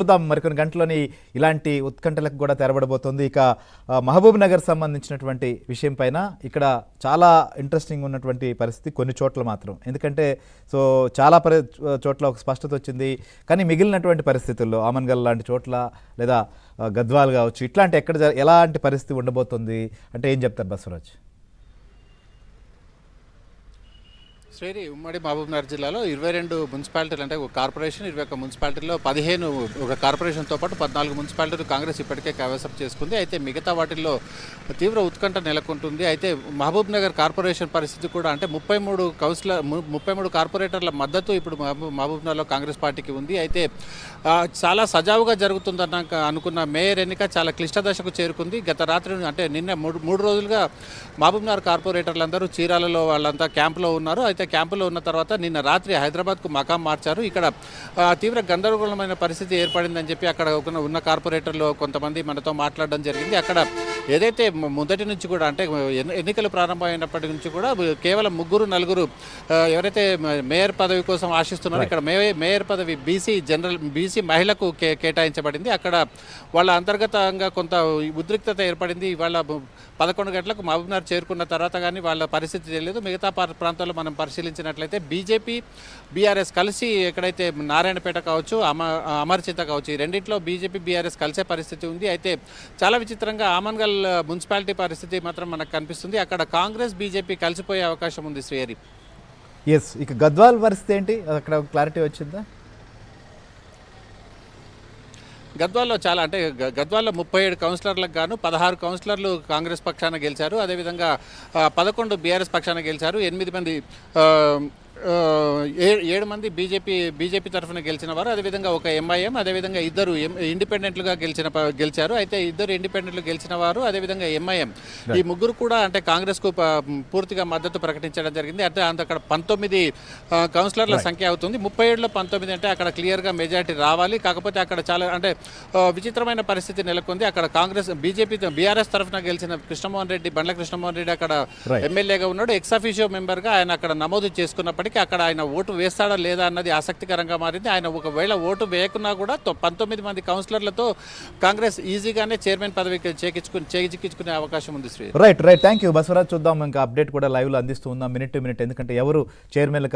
చూద్దాం మరికొన్ని గంటల్లోని ఇలాంటి ఉత్కంఠలకు కూడా తెరబడబోతుంది. ఇక మహబూబ్ నగర్ సంబంధించినటువంటి విషయం పైన ఇక్కడ చాలా ఇంట్రెస్టింగ్ ఉన్నటువంటి పరిస్థితి కొన్ని చోట్ల మాత్రం. ఎందుకంటే చాలా చోట్ల ఒక స్పష్టత వచ్చింది. కానీ మిగిలినటువంటి పరిస్థితుల్లో ఆమన్గల్ లాంటి చోట్ల లేదా గద్వాల్ కావచ్చు, ఇట్లాంటి ఎలాంటి పరిస్థితి ఉండబోతుంది అంటే ఏం చెప్తారు బసవరాజ్? శ్రీరి ఉమ్మడి మహబూబ్నగర్ జిల్లాలో 22 మున్సిపాలిటీలు అంటే ఒక కార్పొరేషన్, 21 మున్సిపాలిటీల్లో 15 ఒక కార్పొరేషన్తో పాటు 14 మున్సిపాలిటీలు కాంగ్రెస్ ఇప్పటికే కైవసం చేసుకుంది. అయితే మిగతా వాటిల్లో తీవ్ర ఉత్కంఠ నెలకొంటుంది. అయితే మహబూబ్నగర్ కార్పొరేషన్ పరిస్థితి కూడా అంటే 33 కార్పొరేటర్ల మద్దతు ఇప్పుడు మహబూబ్నగర్లో కాంగ్రెస్ పార్టీకి ఉంది. అయితే చాలా సజావుగా జరుగుతుందన్న అనుకున్న మేయర్ ఎన్నిక చాలా క్లిష్ట దశకు చేరుకుంది. గత రాత్రి అంటే నిన్న మూడు రోజులుగా మహబూబ్నగర్ కార్పొరేటర్లందరూ చీరాలలో వాళ్ళంతా క్యాంపులో ఉన్నారు. అయితే క్యాంపులో ఉన్న తర్వాత నిన్న రాత్రి హైదరాబాద్కు మకాం మార్చారు. ఇక్కడ తీవ్ర గందరగోళమైన పరిస్థితి ఏర్పడిందని చెప్పి అక్కడ ఉన్న కార్పొరేటర్లు కొంతమంది మనతో మాట్లాడడం జరిగింది. అక్కడ ఏదైతే మొదటి నుంచి కూడా అంటే ఎన్నికలు ప్రారంభమైనప్పటి నుంచి కూడా కేవలం 3-4 ఎవరైతే మేయర్ పదవి కోసం ఆశిస్తున్నారో ఇక్కడ మేయర్ పదవి బీసీ మహిళకు కేటాయించబడింది. అక్కడ వాళ్ళ అంతర్గతంగా కొంత ఉద్రిక్తత ఏర్పడింది. వాళ్ళ 11 గంటలకు మహబూబ్నగర్ చేరుకున్న తర్వాత కానీ వాళ్ళ పరిస్థితి తెలియదు. మిగతా ప్రాంతాల్లో మనం పరిశీలించినట్లయితే బీజేపీ బీఆర్ఎస్ కలిసి ఎక్కడైతే నారాయణపేట కావచ్చు, అమర్చిత కావచ్చు, ఈ రెండింటిలో బీజేపీ బీఆర్ఎస్ కలిసే పరిస్థితి ఉంది. అయితే చాలా విచిత్రంగా ఆమన్గల్ మున్సిపాలిటీ పరిస్థితి మాత్రం మనకు కనిపిస్తుంది. అక్కడ కాంగ్రెస్ బీజేపీ కలిసిపోయే అవకాశం ఉంది శ్రీహరి. ఎస్, ఇక గద్వాల్ పరిస్థితి ఏంటి? అక్కడ క్లారిటీ వచ్చిందా? గద్వాల్లో చాలా అంటే గద్వాల్లో 37 కౌన్సిలర్లకు గాను 16 కౌన్సిలర్లు కాంగ్రెస్ పక్షాన గెలిచారు. అదేవిధంగా 11 బీఆర్ఎస్ పక్షాన గెలిచారు. 8 మంది 7 మంది బీజేపీ తరఫున గెలిచిన వారు, అదేవిధంగా ఒక ఎంఐఎం, అదేవిధంగా 2 ఇండిపెండెంట్లుగా గెలిచారు. అయితే 2 ఇండిపెండెంట్లు గెలిచిన వారు, అదేవిధంగా ఎంఐఎం, ఈ ముగ్గురు కూడా అంటే కాంగ్రెస్కు పూర్తిగా మద్దతు ప్రకటించడం జరిగింది. అంటే అక్కడ 19 కౌన్సిలర్ల సంఖ్య అవుతుంది. 37లో 19 అంటే అక్కడ క్లియర్గా మెజారిటీ రావాలి. కాకపోతే అక్కడ చాలా అంటే విచిత్రమైన పరిస్థితి నెలకొంది. అక్కడ కాంగ్రెస్ బీఆర్ఎస్ తరఫున గెలిచిన బండ్ల కృష్ణమోహన్ రెడ్డి అక్కడ ఎమ్మెల్యేగా ఉన్నాడు. ఎక్సాఫిషియో మెంబర్గా ఆయన అక్కడ నమోదు చేసుకున్నప్పటికీ అక్కడ ఆయన ఓటు వేస్తాడా లేదా అన్నది ఆసక్తికరంగా మారింది. ఆయన ఒకవేళ ఓటు వేయకున్నా కూడా 19 మంది కౌన్సిలర్లతో కాంగ్రెస్ ఈజీగానే చైర్మన్ పదవికి చేజిక్కించుకునే అవకాశం ఉంది. Shri right thank you Basavaraj. చూద్దాం, ఇంకా అప్డేట్ కూడా లైవ్ లో అందిస్తూ ఉందాం మినిట్ టు మినిట్. ఎందుకంటే ఎవరు చైర్మన్